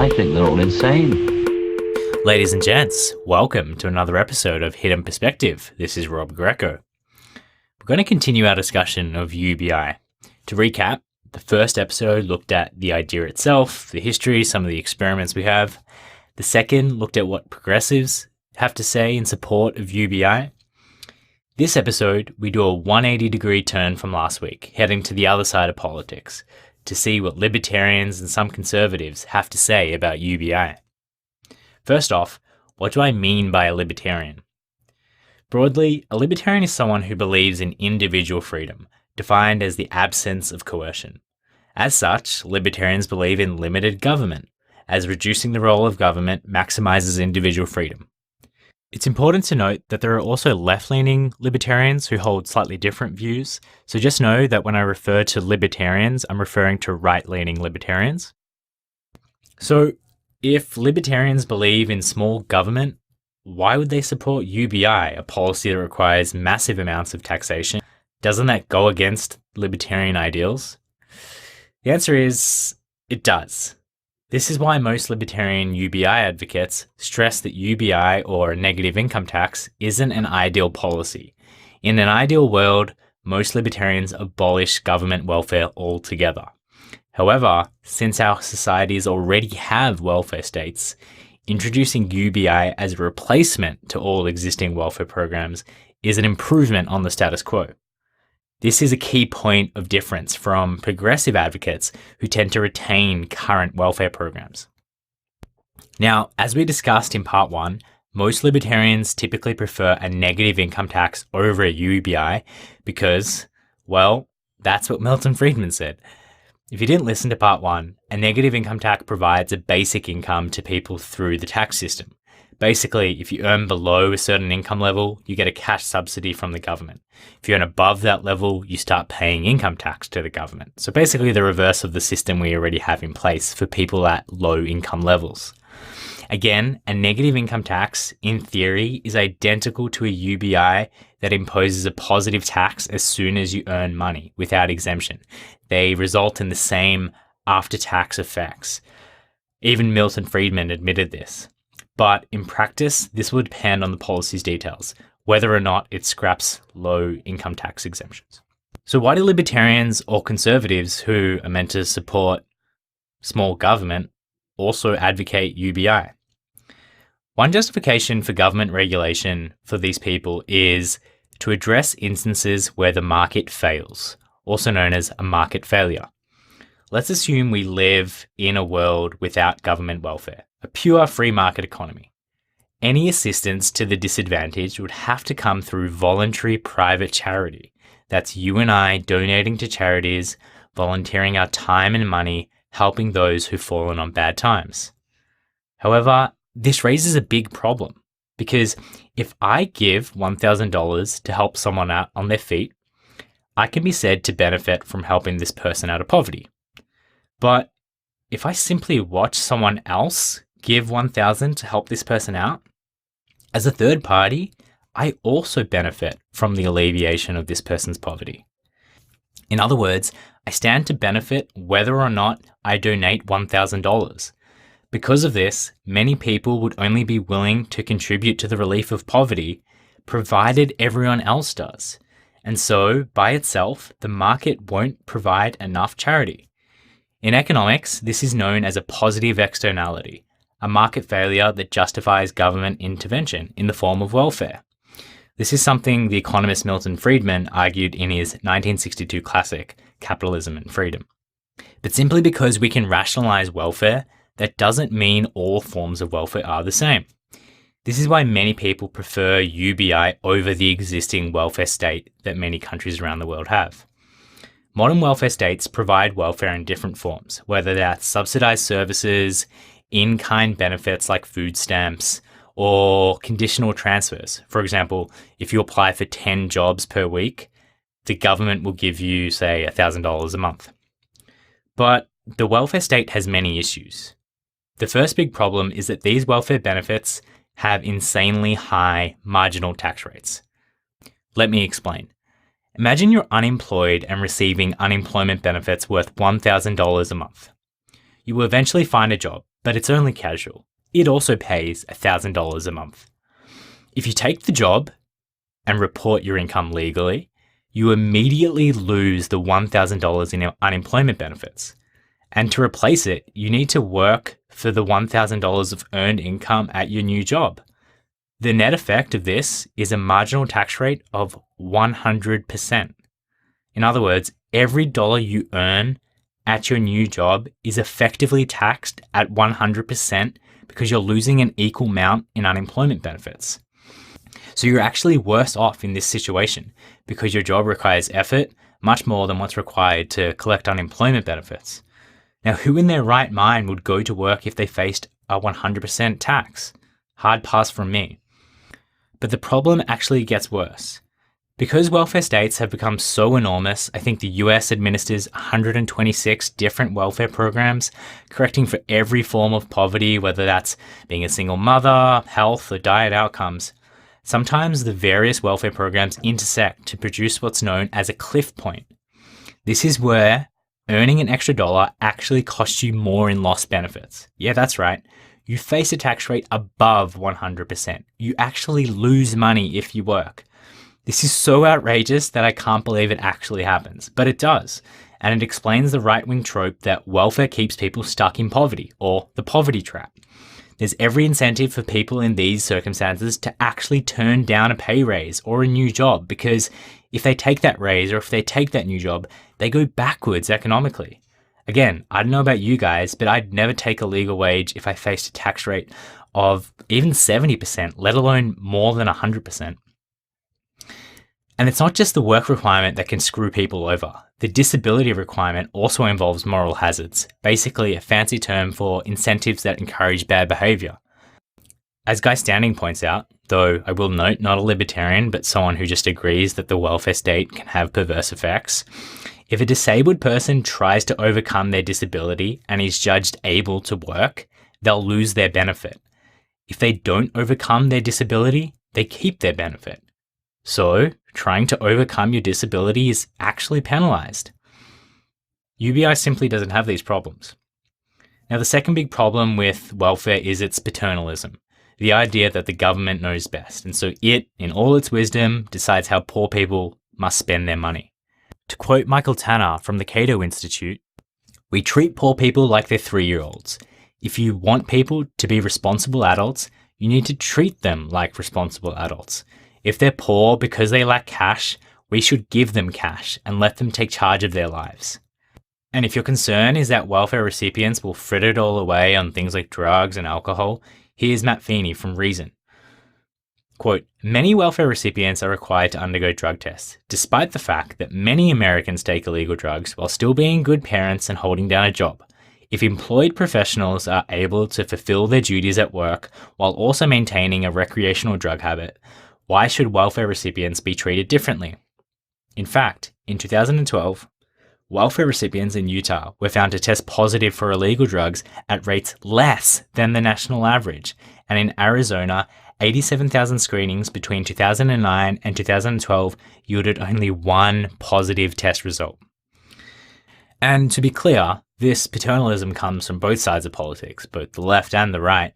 I think they're all insane. Ladies and gents, welcome to another episode of Hidden Perspective. This is Rob Greco. We're going to continue our discussion of UBI. To recap, the first episode looked at the idea itself, the history, some of the experiments we have. The second looked at what progressives have to say in support of UBI. This episode, we do a 180-degree turn from last week, heading to the other side of politics, to see what libertarians and some conservatives have to say about UBI. First off, what do I mean by a libertarian? Broadly, a libertarian is someone who believes in individual freedom, defined as the absence of coercion. As such, libertarians believe in limited government, as reducing the role of government maximizes individual freedom. It's important to note that there are also left-leaning libertarians who hold slightly different views, so just know that when I refer to libertarians, I'm referring to right-leaning libertarians. So, if libertarians believe in small government, why would they support UBI, a policy that requires massive amounts of taxation? Doesn't that go against libertarian ideals? The answer is, it does. This is why most libertarian UBI advocates stress that UBI, or a negative income tax, isn't an ideal policy. In an ideal world, most libertarians abolish government welfare altogether. However, since our societies already have welfare states, introducing UBI as a replacement to all existing welfare programs is an improvement on the status quo. This is a key point of difference from progressive advocates who tend to retain current welfare programs. Now, as we discussed in part 1, most libertarians typically prefer a negative income tax over a UBI because, well, that's what Milton Friedman said. If you didn't listen to part 1, a negative income tax provides a basic income to people through the tax system. Basically, if you earn below a certain income level, you get a cash subsidy from the government. If you earn above that level, you start paying income tax to the government. So basically the reverse of the system we already have in place for people at low income levels. Again, a negative income tax, in theory, is identical to a UBI that imposes a positive tax as soon as you earn money without exemption. They result in the same after-tax effects. Even Milton Friedman admitted this. But in practice, this will depend on the policy's details, whether or not it scraps low income tax exemptions. So why do libertarians or conservatives who are meant to support small government also advocate UBI? One justification for government regulation for these people is to address instances where the market fails, also known as a market failure. Let's assume we live in a world without government welfare, a pure free market economy. Any assistance to the disadvantaged would have to come through voluntary private charity. That's you and I donating to charities, volunteering our time and money, helping those who've fallen on bad times. However, this raises a big problem because if I give $1,000 to help someone out on their feet, I can be said to benefit from helping this person out of poverty. But if I simply watch someone else give $1,000 to help this person out, as a third party, I also benefit from the alleviation of this person's poverty. In other words, I stand to benefit whether or not I donate $1,000. Because of this, many people would only be willing to contribute to the relief of poverty, provided everyone else does. And so, by itself, the market won't provide enough charity. In economics, this is known as a positive externality, a market failure that justifies government intervention in the form of welfare. This is something the economist Milton Friedman argued in his 1962 classic, Capitalism and Freedom. But simply because we can rationalize welfare, that doesn't mean all forms of welfare are the same. This is why many people prefer UBI over the existing welfare state that many countries around the world have. Modern welfare states provide welfare in different forms, whether that's subsidized services, in-kind benefits like food stamps, or conditional transfers. For example, if you apply for 10 jobs per week, the government will give you, say, $1,000 a month. But the welfare state has many issues. The first big problem is that these welfare benefits have insanely high marginal tax rates. Let me explain. Imagine you're unemployed and receiving unemployment benefits worth $1,000 a month. You will eventually find a job, but it's only casual. It also pays $1,000 a month. If you take the job and report your income legally, you immediately lose the $1,000 in unemployment benefits. And to replace it, you need to work for the $1,000 of earned income at your new job. The net effect of this is a marginal tax rate of 100%. In other words, every dollar you earn at your new job is effectively taxed at 100% because you're losing an equal amount in unemployment benefits. So you're actually worse off in this situation because your job requires effort much more than what's required to collect unemployment benefits. Now, who in their right mind would go to work if they faced a 100% tax? Hard pass from me. But the problem actually gets worse. Because welfare states have become so enormous, I think the US administers 126 different welfare programs, correcting for every form of poverty, whether that's being a single mother, health, or diet outcomes. Sometimes the various welfare programs intersect to produce what's known as a cliff point. This is where earning an extra dollar actually costs you more in lost benefits. Yeah, that's right. You face a tax rate above 100%. You actually lose money if you work. This is so outrageous that I can't believe it actually happens, but it does. And it explains the right-wing trope that welfare keeps people stuck in poverty, or the poverty trap. There's every incentive for people in these circumstances to actually turn down a pay raise or a new job, because if they take that raise or if they take that new job, they go backwards economically. Again, I don't know about you guys, but I'd never take a legal wage if I faced a tax rate of even 70%, let alone more than 100%. And it's not just the work requirement that can screw people over. The disability requirement also involves moral hazards, basically a fancy term for incentives that encourage bad behaviour. As Guy Standing points out, though I will note not a libertarian but someone who just agrees that the welfare state can have perverse effects, if a disabled person tries to overcome their disability and is judged able to work, they'll lose their benefit. If they don't overcome their disability, they keep their benefit. So, trying to overcome your disability is actually penalised. UBI simply doesn't have these problems. Now, the second big problem with welfare is its paternalism, the idea that the government knows best, and so it, in all its wisdom, decides how poor people must spend their money. To quote Michael Tanner from the Cato Institute, "We treat poor people like they're 3-year-olds. If you want people to be responsible adults, you need to treat them like responsible adults. If they're poor because they lack cash, we should give them cash and let them take charge of their lives." And if your concern is that welfare recipients will fritter it all away on things like drugs and alcohol, here's Matt Feeney from Reason. Quote, "Many welfare recipients are required to undergo drug tests, despite the fact that many Americans take illegal drugs while still being good parents and holding down a job. If employed professionals are able to fulfill their duties at work while also maintaining a recreational drug habit, why should welfare recipients be treated differently?" In fact, in 2012, welfare recipients in Utah were found to test positive for illegal drugs at rates less than the national average, and in Arizona, 87,000 screenings between 2009 and 2012 yielded only one positive test result. And to be clear, this paternalism comes from both sides of politics, both the left and the right.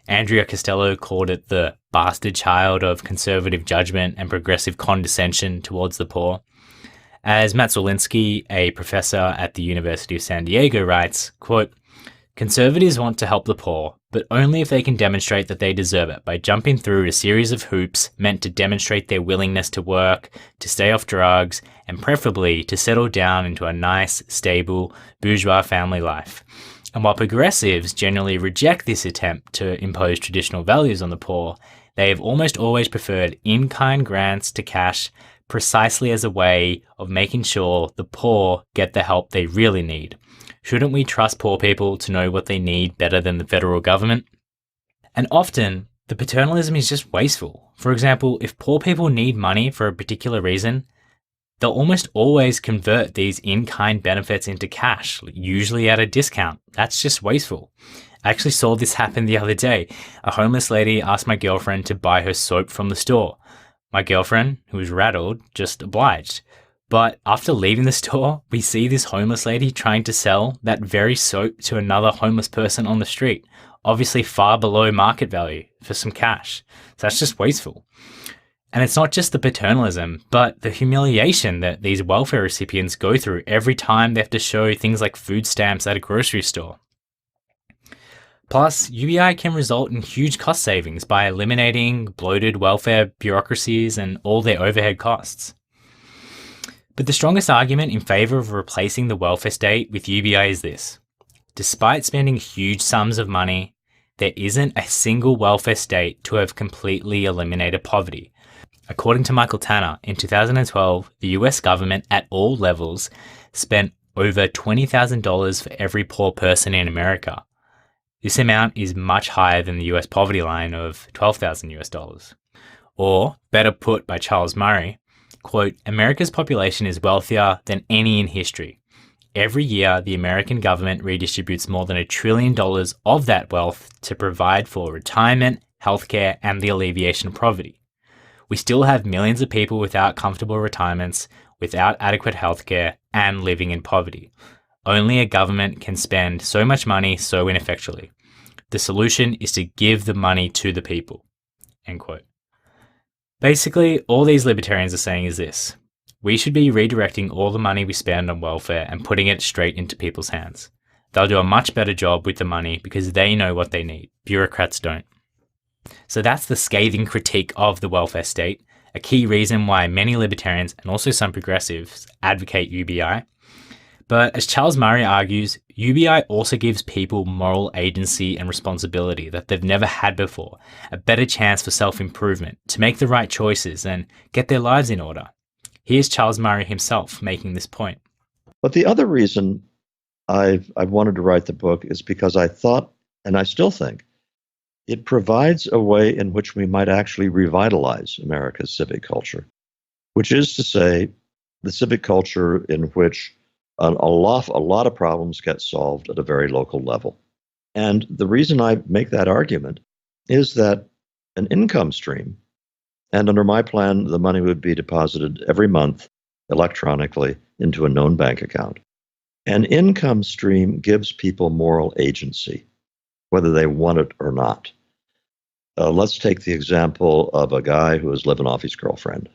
Andrea Costello called it the bastard child of conservative judgment and progressive condescension towards the poor. As Matt Zwolinski, a professor at the University of San Diego, writes, quote, "Conservatives want to help the poor, but only if they can demonstrate that they deserve it by jumping through a series of hoops meant to demonstrate their willingness to work, to stay off drugs, and preferably to settle down into a nice, stable, bourgeois family life. And while progressives generally reject this attempt to impose traditional values on the poor, they have almost always preferred in-kind grants to cash precisely as a way of making sure the poor get the help they really need. Shouldn't we trust poor people to know what they need better than the federal government?" And often, the paternalism is just wasteful. For example, if poor people need money for a particular reason, they'll almost always convert these in-kind benefits into cash, usually at a discount. That's just wasteful. I actually saw this happen the other day. A homeless lady asked my girlfriend to buy her soap from the store. My girlfriend, who was rattled, just obliged. But after leaving the store, we see this homeless lady trying to sell that very soap to another homeless person on the street, obviously far below market value, for some cash. So that's just wasteful. And it's not just the paternalism, but the humiliation that these welfare recipients go through every time they have to show things like food stamps at a grocery store. Plus, UBI can result in huge cost savings by eliminating bloated welfare bureaucracies and all their overhead costs. But the strongest argument in favour of replacing the welfare state with UBI is this. Despite spending huge sums of money, there isn't a single welfare state to have completely eliminated poverty. According to Michael Tanner, in 2012, the US government at all levels spent over $20,000 for every poor person in America. This amount is much higher than the US poverty line of $12,000. Or, better put by Charles Murray, quote, America's population is wealthier than any in history. Every year, the American government redistributes more than $1 trillion of that wealth to provide for retirement, healthcare, and the alleviation of poverty. We still have millions of people without comfortable retirements, without adequate healthcare, and living in poverty. Only a government can spend so much money so ineffectually. The solution is to give the money to the people. End quote. Basically, all these libertarians are saying is this. We should be redirecting all the money we spend on welfare and putting it straight into people's hands. They'll do a much better job with the money because they know what they need. Bureaucrats don't. So that's the scathing critique of the welfare state, a key reason why many libertarians and also some progressives advocate UBI. But as Charles Murray argues, UBI also gives people moral agency and responsibility that they've never had before, a better chance for self-improvement, to make the right choices and get their lives in order. Here's Charles Murray himself making this point. But the other reason I wanted to write the book is because I thought, and I still think, it provides a way in which we might actually revitalize America's civic culture, which is to say, the civic culture in which a lot of problems get solved at a very local level. And the reason I make that argument is that an income stream, and under my plan, the money would be deposited every month electronically into a known bank account. An income stream gives people moral agency, whether they want it or not. Let's take the example of a guy who is living off his girlfriend.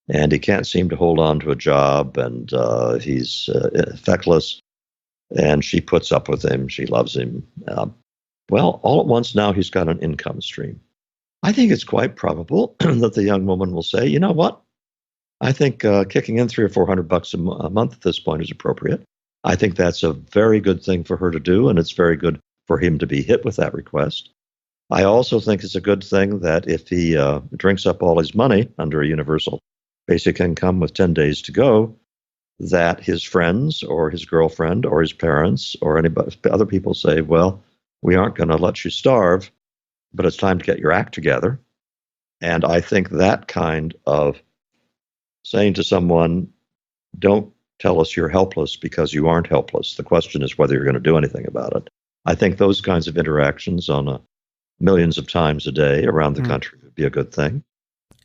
And he can't seem to hold on to a job, and he's feckless, and she puts up with him. She loves him. Well, all at once now he's got an income stream. I think it's quite probable that the young woman will say, you know what? I think kicking in $300 or $400 a month at this point is appropriate. I think that's a very good thing for her to do, and it's very good for him to be hit with that request. I also think it's a good thing that if he drinks up all his money under a universal basic income with 10 days to go, that his friends or his girlfriend or his parents or anybody, other people say, well, we aren't going to let you starve, but it's time to get your act together. And I think that kind of saying to someone, don't tell us you're helpless because you aren't helpless. The question is whether you're going to do anything about it. I think those kinds of interactions on millions of times a day around the country would be a good thing.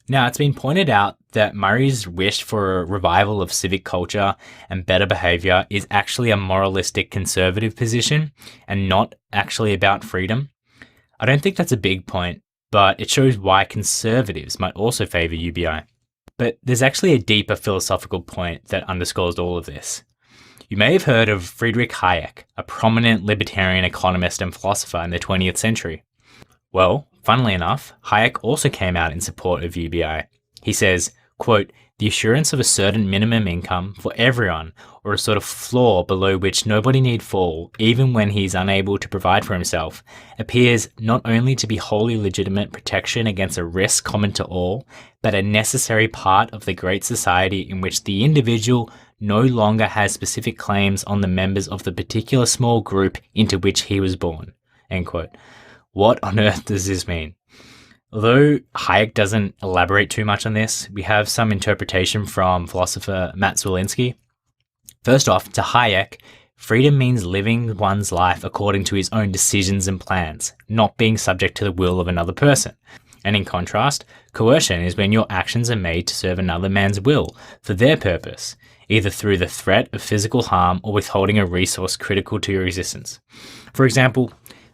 Now, it's been pointed out that Murray's wish for a revival of civic culture and better behaviour is actually a moralistic conservative position and not actually about freedom. I don't think that's a big point, but it shows why conservatives might also favour UBI. But there's actually a deeper philosophical point that underscores all of this. You may have heard of Friedrich Hayek, a prominent libertarian economist and philosopher in the 20th century. Well, funnily enough, Hayek also came out in support of UBI. He says, quote, the assurance of a certain minimum income for everyone, or a sort of floor below which nobody need fall, even when he is unable to provide for himself, appears not only to be wholly legitimate protection against a risk common to all, but a necessary part of the great society in which the individual no longer has specific claims on the members of the particular small group into which he was born. End quote. What on earth does this mean? Although Hayek doesn't elaborate too much on this, we have some interpretation from philosopher Matt Zwolinski. First off, to Hayek, freedom means living one's life according to his own decisions and plans, not being subject to the will of another person. And in contrast, Coercion is when your actions are made to serve another man's will for their purpose, either through the threat of physical harm or withholding a resource critical to your existence. For example,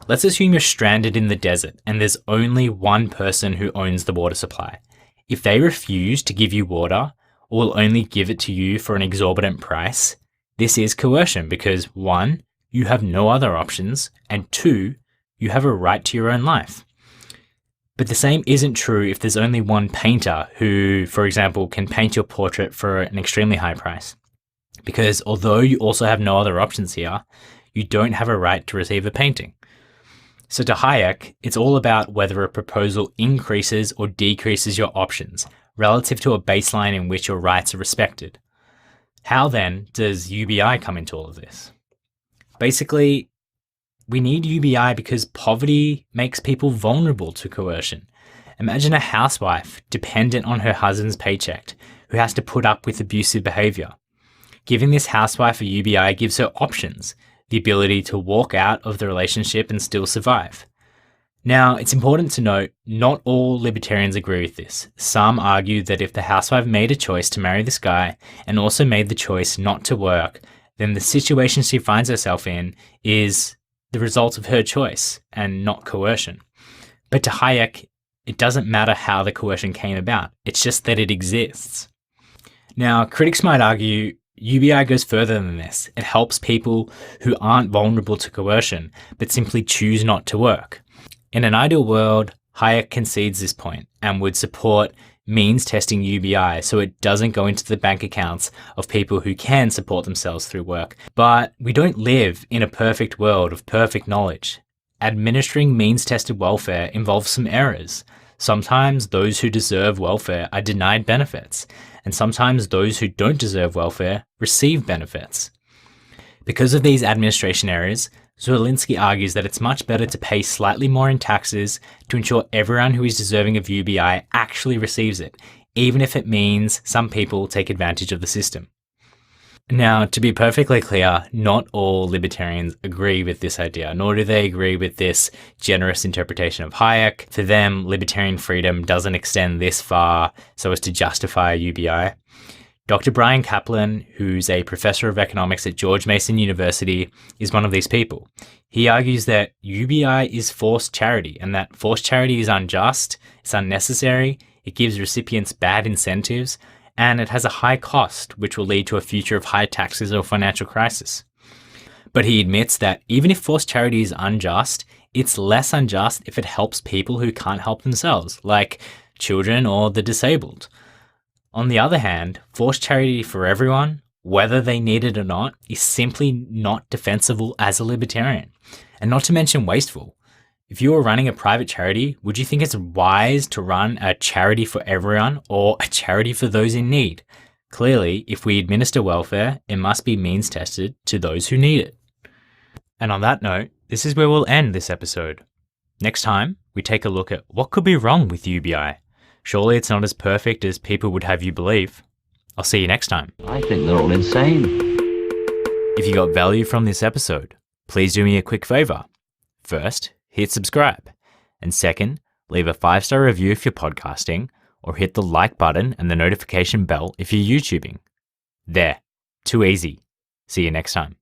let's assume you're stranded in the desert and there's only one person who owns the water supply. If they refuse to give you water or will only give it to you for an exorbitant price, this is coercion because 1, you have no other options, and 2, you have a right to your own life. But the same isn't true if there's only one painter who, for example, can paint your portrait for an extremely high price. Because although you also have no other options here, you don't have a right to receive a painting. So to Hayek, it's all about whether a proposal increases or decreases your options relative to a baseline in which your rights are respected. How then does UBI come into all of this? Basically, we need UBI because poverty makes people vulnerable to coercion. Imagine a housewife dependent on her husband's paycheck who has to put up with abusive behavior. Giving this housewife a UBI gives her options, the ability to walk out of the relationship and still survive. Now, it's important to note, not all libertarians agree with this. Some argue that if the housewife made a choice to marry this guy and also made the choice not to work, then the situation she finds herself in is the result of her choice and not coercion. But to Hayek, it doesn't matter how the coercion came about. It's just that it exists. Now, critics might argue UBI goes further than this. It helps people who aren't vulnerable to coercion, but simply choose not to work. In an ideal world, Hayek concedes this point and would support means testing UBI so it doesn't go into the bank accounts of people who can support themselves through work. But we don't live in a perfect world of perfect knowledge. Administering means-tested welfare involves some errors. Sometimes those who deserve welfare are denied benefits, and sometimes those who don't deserve welfare receive benefits. Because of these administration errors, Zwolinski argues that it's much better to pay slightly more in taxes to ensure everyone who is deserving of UBI actually receives it, even if it means some people take advantage of the system. Now, to be perfectly clear, not all libertarians agree with this idea, nor do they agree with this generous interpretation of Hayek. For them, libertarian freedom doesn't extend this far so as to justify UBI. Dr. Brian Kaplan, who's a professor of economics at George Mason University, is one of these people. He argues that UBI is forced charity and that forced charity is unjust, it's unnecessary, it gives recipients bad incentives, and it has a high cost, which will lead to a future of high taxes or financial crisis. But he admits that even if forced charity is unjust, it's less unjust if it helps people who can't help themselves, like children or the disabled. On the other hand, forced charity for everyone, whether they need it or not, is simply not defensible as a libertarian, and not to mention wasteful. If you were running a private charity, would you think it's wise to run a charity for everyone or a charity for those in need? Clearly, if we administer welfare, it must be means tested to those who need it. And on that note, this is where we'll end this episode. Next time, we take a look at what could be wrong with UBI. Surely it's not as perfect as people would have you believe. I'll see you next time. I think they're all insane. If you got value from this episode, please do me a quick favor. First, hit subscribe. And second, leave a 5-star review if you're podcasting, or hit the like button and the notification bell if you're YouTubing. There. Too easy. See you next time.